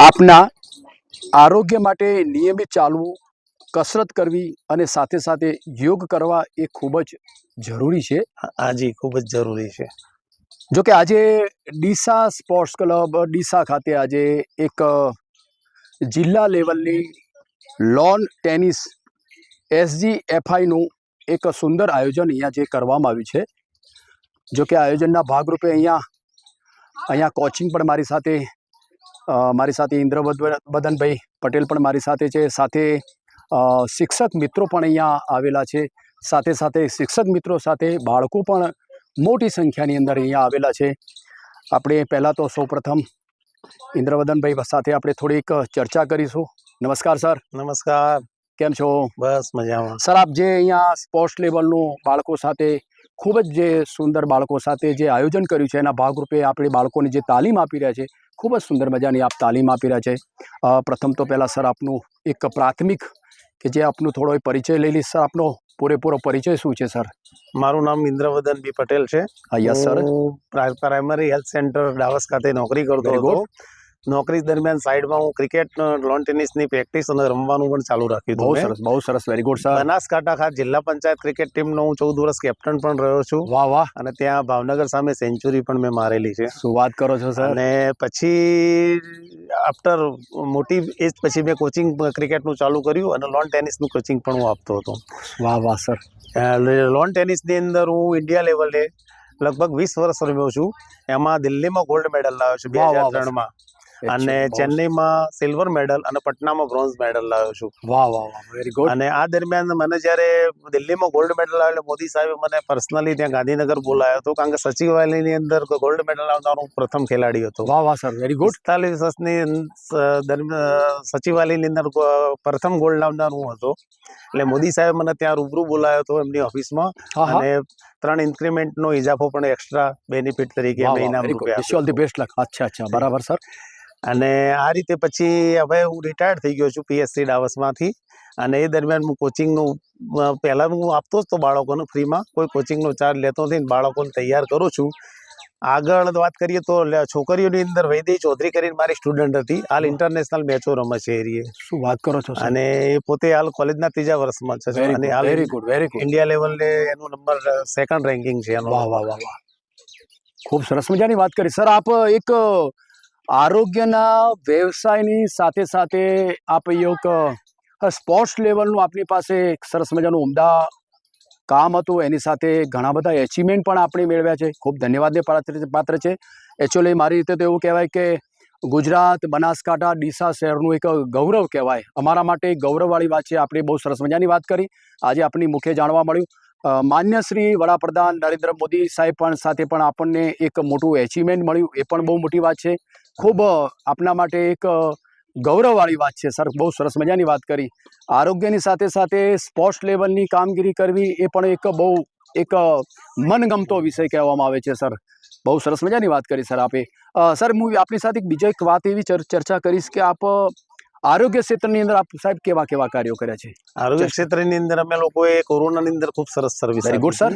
આપના આરોગ્ય માટે નિયમિત ચાલવું, કસરત કરવી અને સાથે સાથે યોગ કરવા એ ખૂબ જ જરૂરી છે. હાજી, ખૂબ જ જરૂરી છે. જો કે આજે ડીસા સ્પોર્ટ્સ ક્લબ ડીસા ખાતે આજે એક જિલ્લા લેવલની લોન ટેનિસ SGFIનું એક સુંદર આયોજન અહીંયા જે કરવામાં આવ્યું છે. જો કે આયોજનના ભાગરૂપે અહીંયા કોચિંગ પણ મારી સાથે ઇન્દ્રવદનભાઈ પટેલ પણ મારી સાથે છે. સાથે શિક્ષક મિત્રો પણ અહીંયા આવેલા છે. સાથે સાથે શિક્ષક મિત્રો સાથે બાળકો પણ મોટી સંખ્યાની અંદર અહીંયા આવેલા છે. આપણે પહેલાં તો સૌપ્રથમ ઇન્દ્રવદનભાઈ સાથે આપણે થોડીક ચર્ચા કરીશું. નમસ્કાર સર. નમસ્કાર. કેમ છો? બસ મજામાં. સર, આપ જે અહીંયા સ્પોર્ટ્સ લેવલનું બાળકો સાથે ખૂબ જ જે સુંદર બાળકો સાથે જે આયોજન કર્યું છે એના ભાગરૂપે આપણે બાળકોને જે તાલીમ આપી રહ્યા છે, ખૂબ જ સુંદર મજાની આપ તાલીમ આપી રહ્યા છે. પ્રથમ તો પહેલાં સર આપનું એક પ્રાથમિક કે જે આપનું થોડો પરિચય લઈ લઈશ. સર, આપનો પૂરેપૂરો પરિચય શું છે સર? મારું નામ ઇન્દ્રવદન બી પટેલ છે. Yes sir. હું પ્રાઇમરી હેલ્થ સેન્ટર ડાવસ ખાતે નોકરી કરતો હતો. નોકરી દરમિયાન સાઈડમાં હું ક્રિકેટ, લોન ટેનિસની પ્રેક્ટિસ અને રમવાનું પણ ચાલુ રાખ્યું હતું. બહુ સરસ, બહુ સરસ. Very good sir. બનાસકાંઠા ખાતે જિલ્લા પંચાયત ક્રિકેટ ટીમનો હું 14 વર્ષ કેપ્ટન પણ રહ્યો છું. વાહ વાહ. અને ત્યાં ભાવનગર સામે સેન્ચુરી પણ મેં મારેલી છે. શું વાત કરો છો સર? અને પછી આફ્ટર મોટી એજ પછી મેં કોચિંગ ક્રિકેટનું ચાલુ કર્યું અને લોન ટેનિસનું કોચિંગ પણ હું આપતો હતો. વાહ વાહ સર. લોન ટેનિસની અંદર હું ઇન્ડિયા લેવલે લગભગ 20 વર્ષ રમ્યો છું. એમાં દિલ્હીમાં ગોલ્ડ મેડલ લાવ્યો છું 2003માં, અને ચેન્નઈમાં સિલ્વર મેડલ અને પટનામાં બ્રોન્ઝ મેડલ લાવ્યો છું. વાહ વાહ વાહ. Very good. અને આ દરમિયાન મને જ્યારે દિલ્હીમાં ગોલ્ડ મેડલ આવ્યો, મોદી સાહેબે મને પર્સનલી ત્યાં ગાંધીનગર બોલાયો હતો, કારણ કે સચિવાલયની અંદર ગોલ્ડ મેડલ આવનારો પ્રથમ ખેલાડી હતો. વાહ વાહ સર. Very good. 45 વર્ષની સચિવાલયની અંદર પ્રથમ ગોલ્ડ લાવનાર હું હતો. એટલે મોદી સાહેબ મને ત્યાં રૂબરૂ બોલાયો હતો એમની ઓફિસમાં, અને 3 ઇન્ક્રીમેન્ટનો ઇજાફો પણ એક્સ્ટ્રા બેનિફિટ તરીકે ઇનામ રૂપે આપ્યો. ઓલ ધી બેસ્ટ લક. અચ્છા, બરાબર સર. અને આ રીતે પછી હવે હું રિટાયર્ડ થઈ ગયો છું PSC ડાવસમાંથી. અને એ દરમિયાન હું કોચિંગનું પહેલાં હું આપતો જ તો બાળકોને ફ્રીમાં, કોઈ કોચિંગનો ચાર્જ લેતો નથી. બાળકોને તૈયાર કરું છું. આગળ વાત કરીએ તો છોકરીઓની અંદર વૈદેહી ચૌધરી કરીને મારી સ્ટુડન્ટ હતી. હાલ ઇન્ટરનેશનલ મેચો રમે છે એરિયે. શું વાત કરો છો સર? અને એ પોતે હાલ કોલેજના 3જા વર્ષમાં છે. અને હાલ very good, very good. India લેવલે એનો નંબર 2nd રેન્કિંગ છે એનો. વાહ વાહ વાહ વાહ. ખૂબ સરસ મજાની વાત કરી સર. આપ એક આરોગ્યના વ્યવસાયની સાથે સાથે આપ એક સ્પોર્ટ્સ લેવલનું આપની પાસે એક સરસ મજાનું ઉમદા કામ હતું. એની સાથે ઘણા બધા એચિવમેન્ટ પણ આપણે મેળવ્યા છે. ખૂબ ધન્યવાદને પાત્ર છે. એકચ્યુઅલી મારી રીતે તો એવું કહેવાય કે ગુજરાત, બનાસકાંઠા, ડીસા શહેરનું એક ગૌરવ કહેવાય. અમારા માટે એક ગૌરવવાળી વાત છે. આપણે બહુ સરસ મજાની વાત કરી. આજે આપણી મુખે જાણવા મળ્યું. માન્ય શ્રી વડાપ્રધાન નરેન્દ્ર મોદી સાહેબ પણ સાથે પણ આપણને એક મોટું એચિવમેન્ટ મળ્યું. એ પણ બહુ મોટી વાત છે. ખૂબ આપના માટે એક ગૌરવવાળી વાત છે સર. બહુ સરસ મજાની વાત કરી. આરોગ્યની સાથે સાથે સ્પોર્ટ્સ લેવલની કામગીરી કરવી એ પણ એક મનગમતો વિષય કહેવામાં આવે છે સર. બહુ સરસ મજાની વાત કરી સર આપે. સર, હું આપની સાથે બીજો એક વાત એવી ચર્ચા કરીશ કે આપ આરોગ્ય ક્ષેત્રની અંદર આપ સાહેબ કેવા કાર્યો કર્યા છે? આરોગ્ય ક્ષેત્રની અંદર અમે લોકોએ કોરોનાની અંદર ખૂબ સરસ સર્વિસ વેરી ગુડ સર.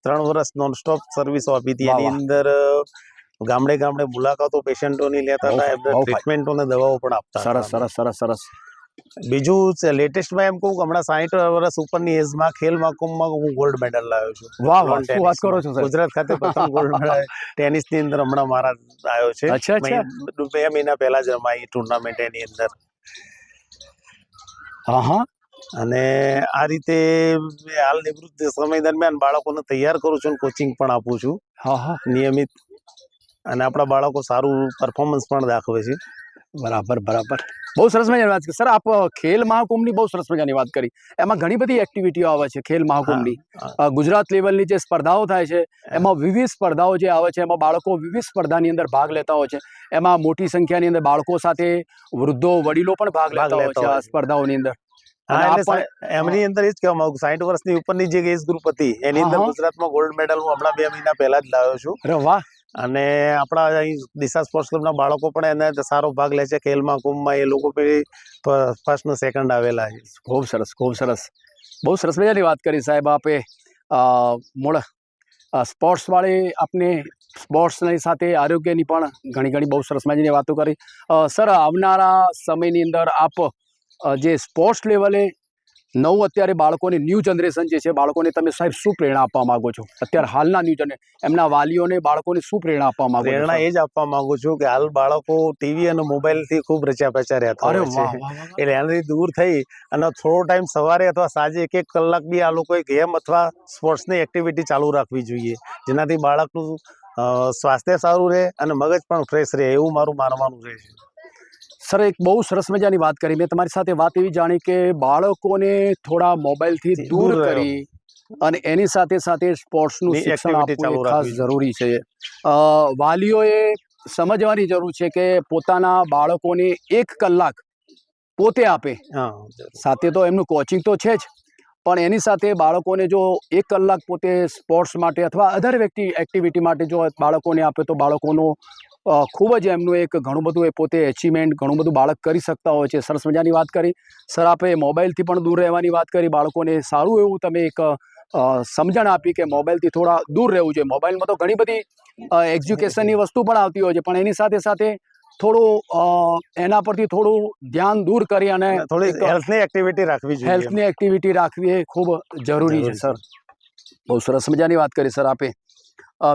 3 વર્ષ નોનસ્ટોપ સર્વિસો આપી હતી. એની અંદર ગામડે ગામડે મુલાકાતો પેશન્ટોની લેતા હતા, એમને ટ્રીટમેન્ટો અને દવાઓ પણ આપતા હતા. સરસ સરસ સરસ સરસ. બીજું લેટેસ્ટમાં એમ કહું કે હમણાં 60 વર્ષ ઉપરની એજમાં ખેલ મહાકુંભમાં હું ગોલ્ડ મેડલ લાવ્યો છું. વાહ વાહ. શું વાત કરો છો સર? ગુજરાત ખાતે પ્રથમ ગોલ્ડ મેડલ ટેનિસની અંદર હમણાં મારા આવ્યો છે. અચ્છા. 2 મહિના પહેલા જ રમાઈ ટુર્નામેન્ટ એની અંદર. હા હા. અને આ રીતે હાલ નિવૃત્ત સમય દરમિયાન બાળકોને તૈયાર કરું છું, કોચિંગ પણ આપું છું. હા હા. નિયમિત. અને આપણા બાળકો સારું પરફોર્મન્સ પણ દાખવે છે. બરાબર બરાબર. બહુ સરસ મજાની વાત કરી સર. આપ ખેલ મહાકુંભની બહુ સરસ મજાની વાત કરી. એમાં ઘણી બધી એક્ટિવિટીઓ આવે છે ખેલ મહાકુંભની. ગુજરાત લેવલની જે સ્પર્ધાઓ થાય છે એમાં વિવિધ સ્પર્ધાઓ જે આવે છે એમાં બાળકો વિવિધ સ્પર્ધાની અંદર ભાગ લેતા હોય છે. એમાં મોટી સંખ્યાની અંદર બાળકો સાથે વૃદ્ધો, વડીલો પણ ભાગ લેતા હોય છે આ સ્પર્ધાઓની અંદર. એમની અંદર એ જ કહેવા માંગુ, 60 વર્ષની ઉપરની જે એજ ગ્રુપ હતી એની અંદર ગુજરાતમાં ગોલ્ડ મેડલ હું હમણાં 2 મહિના પહેલા જ લાવ્યો છું. અરે વાહ. અને આપણા અહીં ડીસા સ્પોર્ટ્સ ક્લબના બાળકો પણ એને સારો ભાગ લે છે ખેલ મહાકુંભમાં. એ લોકો ફર્સ્ટ ને સેકન્ડ આવેલા છે. ખૂબ સરસ, ખૂબ સરસ. બહુ સરસ મજાની વાત કરી સાહેબ આપે. મૂળ સ્પોર્ટ્સ વાળે આપને સ્પોર્ટ્સની સાથે આરોગ્યની પણ ઘણી બહુ સરસ મજાની વાતો કરી. સર, આવનારા સમયની અંદર આપ જે સ્પોર્ટ્સ લેવલે નવું અત્યારે બાળકોની ન્યૂ જનરેશન જે છે બાળકોને તમે સાહેબ શું પ્રેરણા આપવા માંગો છો? અત્યારે હાલના ન્યૂ જનરેશન એમના વાલીઓને બાળકોને શું પ્રેરણા આપવા માંગો છો? પ્રેરણા એ જ આપવા માંગુ છું કે હાલ બાળકો ટીવી અને મોબાઈલ થી ખૂબ રચ્યા પચ્યા રહેતા અરે હોય વાહ છે. વાહ વાહ. એટલે એનાથી દૂર થઈ અને થોડો ટાઈમ સવારે અથવા સાંજે 1 કલાક બી આ લોકોએ ગેમ અથવા સ્પોર્ટ્સની એક્ટિવિટી ચાલુ રાખવી જોઈએ, જેનાથી બાળકનું સ્વાસ્થ્ય સારું રહે અને મગજ પણ ફ્રેશ રહે, એવું મારું માનવાનું રહે છે. સર, એક બહુ સરસ મજાની વાત કરી. મેં તમારી સાથે વાત એવી જાણી કે બાળકોને થોડા મોબાઈલથી દૂર રહ્યો કરી અને એની સાથે સ્પોર્ટ્સનું ની શિક્ષણ એક્ટિવિટી આપવું ચાલુ એ ખાસ રાખવી જરૂરી છે. વાલીઓએ સમજવાની જરૂર છે કે પોતાના બાળકોને 1 કલાક પોતે આપે. હા, સાથે તો એમનું કોચિંગ તો છે જ, પણ એની સાથે બાળકોને જો 1 કલાક પોતે સ્પોર્ટ્સ માટે અથવા અધર એક્ટિવિટી માટે જો બાળકોને આપે તો બાળકોનો ખૂબ જ એમનું એક ઘણું બધું એ પોતે એચિવમેન્ટ ઘણું બધું બાળક કરી શકતા હોય છે. સરસ મજાની વાત કરી. સર, આપે મોબાઈલથી પણ દૂર રહેવાની વાત કરી. બાળકોને સારું એવું તમે એક સમજણ આપી કે મોબાઈલથી થોડા દૂર રહેવું જોઈએ. મોબાઈલમાં તો ઘણી બધી એજ્યુકેશનની વસ્તુ પણ આવતી હોય છે, પણ એની સાથે થોડું એના પરથી થોડું ધ્યાન દૂર કરી અને થોડી એક હેલ્થની એક્ટિવિટી રાખવી જોઈએ. હેલ્થની એક્ટિવિટી રાખવી એ ખૂબ જરૂરી છે. સર, બહુ સરસ મજાની વાત કરી સર આપે.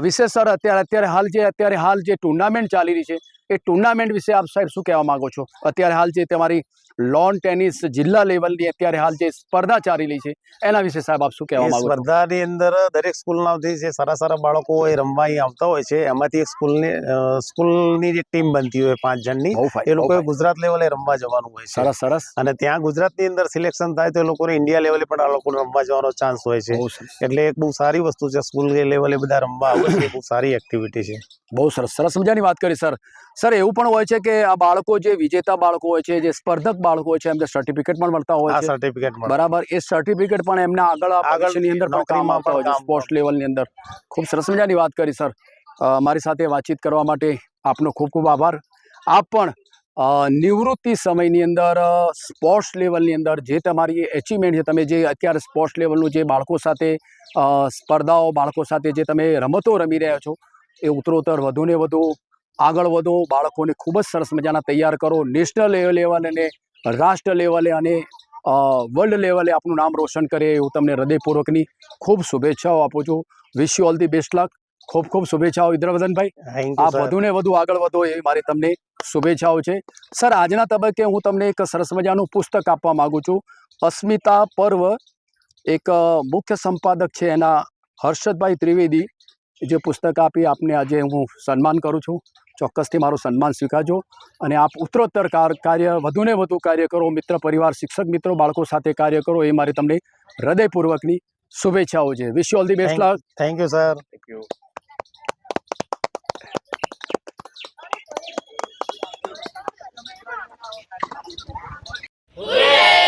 વિશેષ સર, અત્યારે હાલ જે ટુર્નામેન્ટ ચાલી રહી છે એ ટુર્નામેન્ટ વિશે આપ સાહેબ શું કહેવા માંગો છો? અત્યારે હાલ જે તમારી લોન ટેનિસ જિલ્લા લેવલની અત્યારે હાલ જે સ્પર્ધા ચાલી રહી છે એના વિશે સાહેબ આપ શું કહેવા એ માંગો છો? સ્પર્ધાની અંદર દરેક સ્કૂલમાંથી જે સારા બાળકો એ રમવા અહીં આવતા હોય છે, એમાંથી એક સ્કૂલની જે ટીમ બનતી હોય 5 જણની, બહુ ફાઇન, એ લોકોએ ગુજરાત લેવલે રમવા જવાનું હોય છે. સરસ. અને ત્યાં ગુજરાતની અંદર સિલેક્શન થાય તો એ લોકોને ઇન્ડિયા લેવલે પણ આ લોકોને રમવા જવાનો ચાન્સ હોય છે. બહુ સરસ. એટલે એક બહુ સારી વસ્તુ છે. સ્કૂલ લેવલે બધા રમવા આવે છે, બહુ સારી એક્ટિવિટી છે. બહુ સરસ મજાની વાત કરી સર. સર, એવું પણ હોય છે કે આ બાળકો જે વિજેતા બાળકો હોય છે, જે સ્પર્ધક બાળકો હોય છે, એમને સર્ટિફિકેટ પણ મળતા હોય આ છે. સર્ટિફિકેટ મળે. બરાબર. એ સર્ટિફિકેટ પણ એમના આગળ ભવિષ્યની અંદર પણ કામ નોકરીમાં આવતા હોય છે, કામ સ્પોર્ટ્સ લેવલની અંદર. ખૂબ સરસ મજાની વાત કરી સર. મારી સાથે વાતચીત કરવા માટે આપનો ખૂબ આભાર. આપ પણ નિવૃત્તિ સમયની અંદર સ્પોર્ટ્સ લેવલની અંદર જે તમારી એચિવમેન્ટ છે, તમે જે અત્યારે સ્પોર્ટ્સ લેવલનું જે બાળકો સાથે સ્પર્ધાઓ, બાળકો સાથે જે તમે રમતો રમી રહ્યા છો, એ ઉત્તરોત્તર વધુ ને વધુ આગળ વધો. બાળકોને ખૂબ જ સરસ મજાના તૈયાર કરો. નેશનલ લેવલે અને રાષ્ટ્ર લેવલે અને વર્લ્ડ લેવલે આપનું નામ રોશન કરે એવું તમને હૃદયપૂર્વકની ખૂબ શુભેચ્છાઓ આપું છું. Wish you all the best luck. ખૂબ શુભેચ્છાઓ વિદ્યાવર્ધનભાઈ. થેન્ક યુ આપ સર. વધુ ને વધુ આગળ વધો એવી મારી તમને શુભેચ્છાઓ છે. સર, આજના તબક્કે હું તમને એક સરસ મજાનું પુસ્તક આપવા માગું છું. અસ્મિતા પર્વ, એક મુખ્ય સંપાદક છે એના હર્ષદભાઈ ત્રિવેદી, જે પુસ્તક આપી આપને આજે હું સન્માન કરું છું. ચોક્કસથી મારું સન્માન સ્વીકારજો અને આપ ઉત્તરોત્તર કાર્ય વધુ ને વધુ કાર્ય કરો. મિત્ર પરિવાર, શિક્ષક મિત્રો, બાળકો સાથે કાર્ય કરો એ મારી તમને હૃદયપૂર્વકની શુભેચ્છાઓ છે. વિશ you all the best luck. Thank you sir.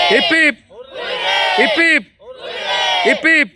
Heap heap heap heap heap heap.